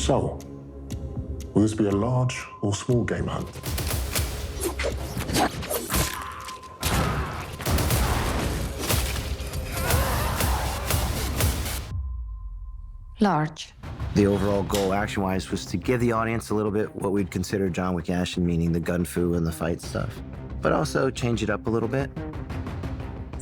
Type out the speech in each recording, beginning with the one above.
So, will this be a large or small game hunt? Large. The overall goal, action-wise, was to give the audience a little bit what we'd consider John Wick action, meaning the gun fu and the fight stuff, but also change it up a little bit.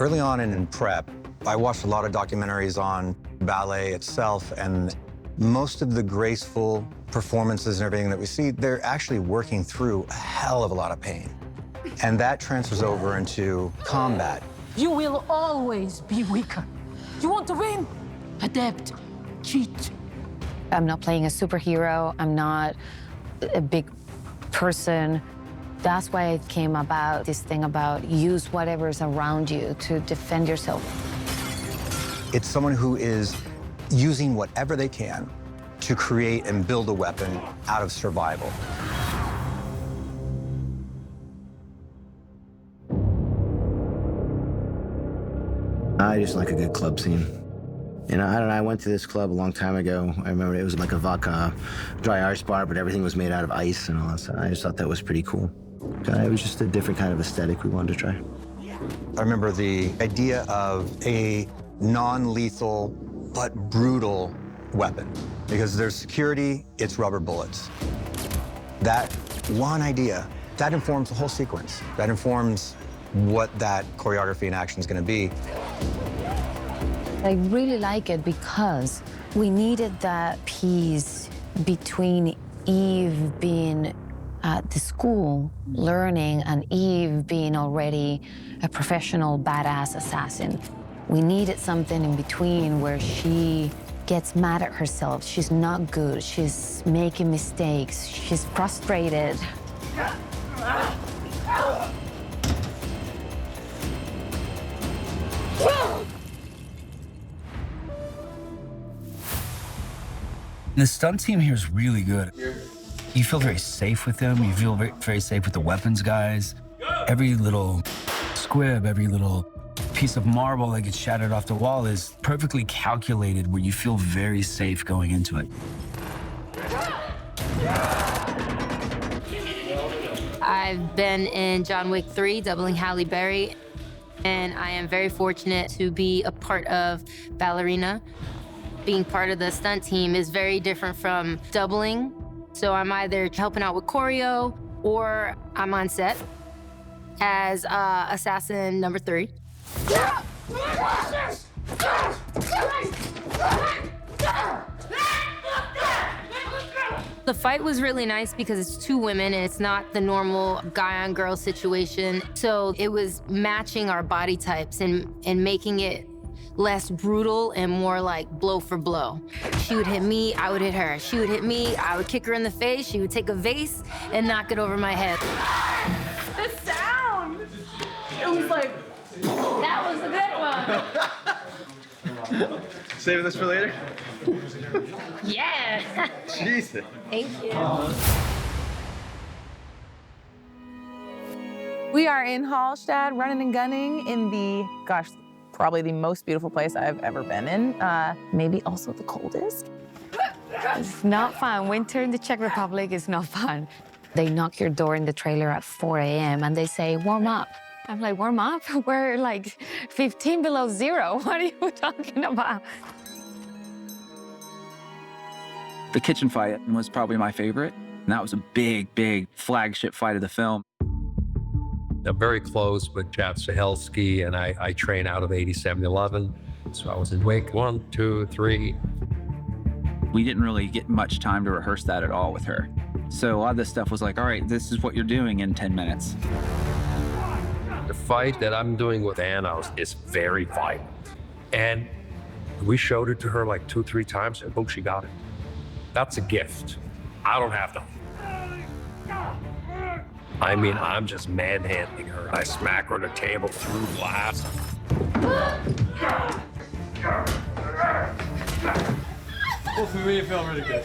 Early on in prep, I watched a lot of documentaries on ballet itself, and most of the graceful performances and everything that we see, they're actually working through a hell of a lot of pain. And that transfers over into combat. You will always be weaker. You want to win? Adapt. Cheat. I'm not playing a superhero. I'm not a big person. That's why it came about, this thing about use whatever's around you to defend yourself. It's someone who is using whatever they can to create and build a weapon out of survival. I just like a good club scene. You know, I don't know, I went to this club a long time ago. I remember it was like a vodka dry ice bar, but everything was made out of ice and all that stuff. I just thought that was pretty cool. It was just a different kind of aesthetic we wanted to try. I remember the idea of a non-lethal but brutal weapon. Because there's security, it's rubber bullets. That one idea, that informs the whole sequence. That informs what that choreography and action is going to be. I really like it because we needed that piece between Eve being at the school learning and Eve being already a professional badass assassin. We needed something in between where she gets mad at herself. She's not good. She's making mistakes. She's frustrated. The stunt team here is really good. You feel very safe with them. You feel very, very safe with the weapons guys. Every little squib, every little piece of marble that gets shattered off the wall is perfectly calculated where you feel very safe going into it. I've been in John Wick 3, doubling Halle Berry, and I am very fortunate to be a part of Ballerina. Being part of the stunt team is very different from doubling. So I'm either helping out with choreo or I'm on set as assassin number 3. The fight was really nice because it's 2 women and it's not the normal guy-on-girl situation. So it was matching our body types and making it less brutal and more like blow for blow. She would hit me, I would hit her. She would hit me, I would kick her in the face. She would take a vase and knock it over my head. The sound! It was like, that was a good one. Saving this for later? Yeah. Jesus. Thank you. We are in Hallstatt, running and gunning in the, gosh, probably the most beautiful place I've ever been in. Maybe also the coldest. It's not fun. Winter in the Czech Republic is not fun. They knock your door in the trailer at 4 a.m. and they say, warm up. I'm like, warm up? We're like 15 below zero. What are you talking about? The kitchen fight was probably my favorite. And that was a big, big flagship fight of the film. I'm very close with Chad Stahelski, and I train out of 8711. So I was in Wick 1, 2, 3. We didn't really get much time to rehearse that at all with her. So a lot of this stuff was like, all right, this is what you're doing in 10 minutes. The fight that I'm doing with Anna is very violent. And we showed it to her like 2, 3 times, and boom, she got it. That's a gift. I don't have to. I mean, I'm just manhandling her. I smack her on the table through glass. Well, for me, it felt really good.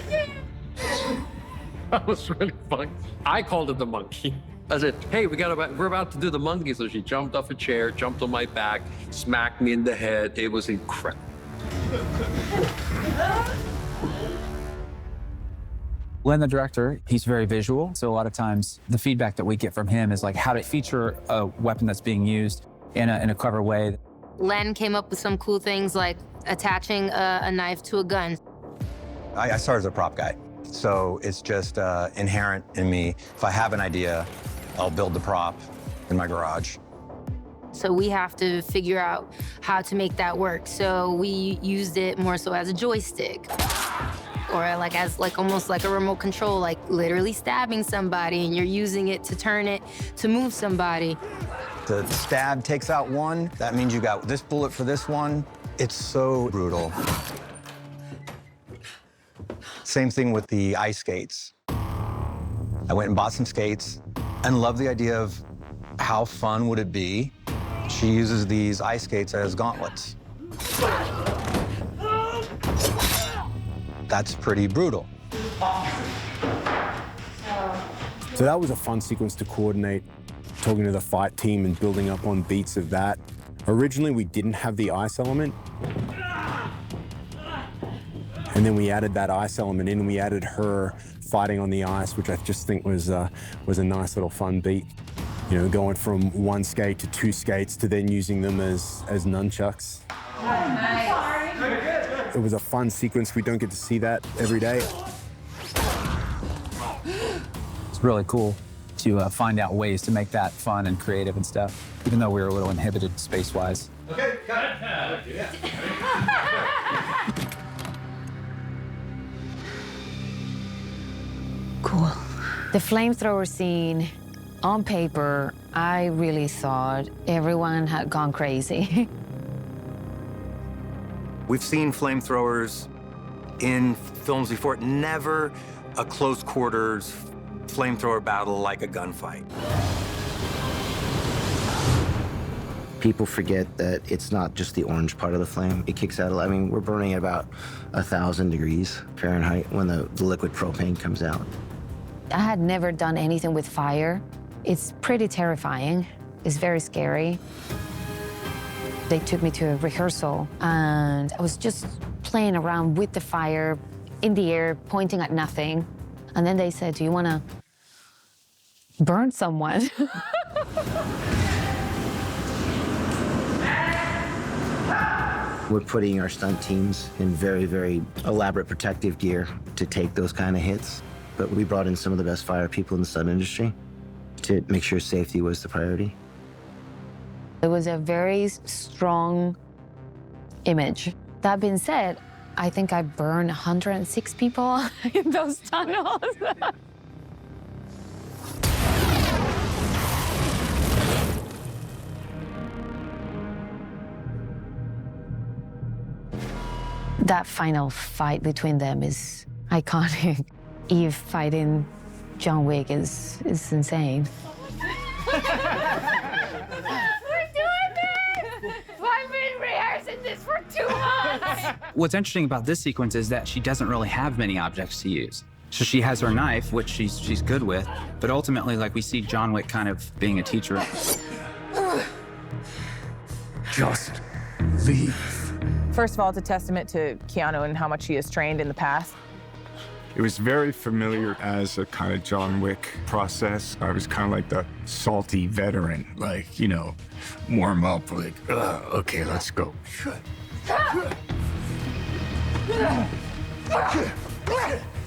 That was really fun. I called it the monkey. I said, hey, we're about to do the monkey. So she jumped off a chair, jumped on my back, smacked me in the head. It was incredible. Len, the director, he's very visual. So a lot of times the feedback that we get from him is like how to feature a weapon that's being used in a clever way. Len came up with some cool things like attaching a knife to a gun. I started as a prop guy, so it's just inherent in me. If I have an idea, I'll build the prop in my garage. So we have to figure out how to make that work. So we used it more so as a joystick, or almost like a remote control, like literally stabbing somebody and you're using it to turn it to move somebody. The stab takes out one, that means you got this bullet for this one. It's so brutal. Same thing with the ice skates. I went and bought some skates and love the idea of how fun would it be. She uses these ice skates as gauntlets. That's pretty brutal. So that was a fun sequence to coordinate, talking to the fight team and building up on beats of that. Originally, we didn't have the ice element. And then we added that ice element in, and we added her fighting on the ice, which I just think was a nice little fun beat. You know, going from one skate to two skates to then using them as nunchucks. Nice. It was a fun sequence. We don't get to see that every day. It's really cool to find out ways to make that fun and creative and stuff, even though we were a little inhibited space-wise. Okay, got it. Cool. The flamethrower scene, on paper, I really thought everyone had gone crazy. We've seen flamethrowers in films before, never a close quarters flamethrower battle like a gunfight. People forget that it's not just the orange part of the flame. It kicks out, I mean, we're burning at about 1,000 degrees Fahrenheit when the liquid propane comes out. I had never done anything with fire. It's pretty terrifying. It's very scary. They took me to a rehearsal, and I was just playing around with the fire in the air, pointing at nothing. And then they said, "Do you want to burn someone?" We're putting our stunt teams in very, very elaborate protective gear to take those kind of hits. But we brought in some of the best fire people in the stunt industry to make sure safety was the priority. It was a very strong image. That being said, I think I burned 106 people in those tunnels. That final fight between them is iconic. Eve fighting John Wick is insane. We're doing this! I've been rehearsing this for 2 months! What's interesting about this sequence is that she doesn't really have many objects to use. So she has her knife, which she's good with, but ultimately, like, we see John Wick kind of being a teacher. Just leave. First of all, it's a testament to Keanu and how much he has trained in the past. It was very familiar as a kind of John Wick process. I was kind of like the salty veteran, like, you know, warm up, like, okay, let's go.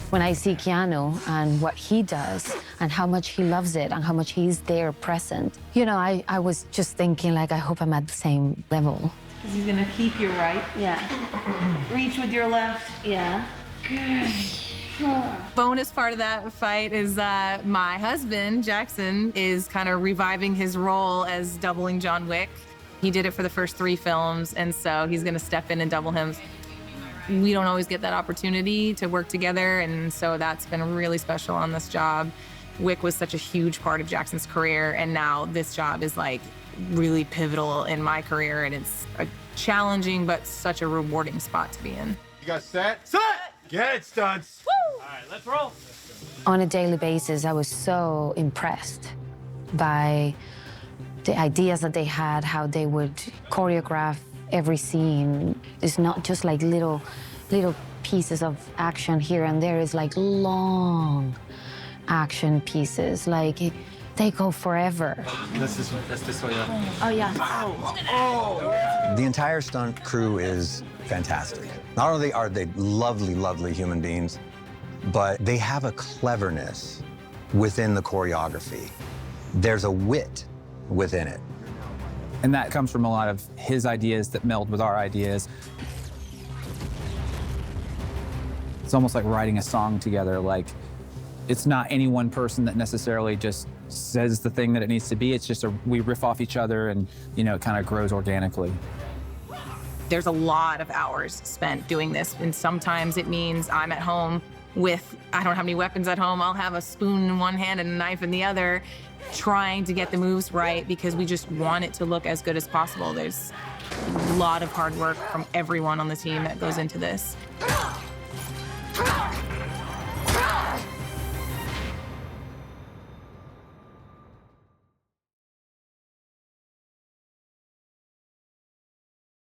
When I see Keanu and what he does and how much he loves it and how much he's there present, you know, I was just thinking, like, I hope I'm at the same level. He's gonna keep your right. Yeah. Reach with your left. Yeah. Good. Bonus part of that fight is that my husband, Jackson, is kind of reviving his role as doubling John Wick. He did it for the first 3 films, and so he's gonna step in and double him. We don't always get that opportunity to work together, and so that's been really special on this job. Wick was such a huge part of Jackson's career, and now this job is like really pivotal in my career, and it's a challenging but such a rewarding spot to be in. You guys set? Set! Get it, stunts! Woo! All right, let's roll. On a daily basis, I was so impressed by the ideas that they had, how they would choreograph every scene. It's not just like little pieces of action here and there. It's like long action pieces. Like they go forever. That's this way. Oh yeah. The entire stunt crew is fantastic. Not only are they lovely, lovely human beings, but they have a cleverness within the choreography. There's a wit within it. And that comes from a lot of his ideas that meld with our ideas. It's almost like writing a song together. Like, it's not any one person that necessarily just says the thing that it needs to be. It's just we riff off each other and, you know, it kind of grows organically. There's a lot of hours spent doing this, and sometimes it means I'm at home with, I don't have any weapons at home, I'll have a spoon in one hand and a knife in the other, trying to get the moves right because we just want it to look as good as possible. There's a lot of hard work from everyone on the team that goes into this.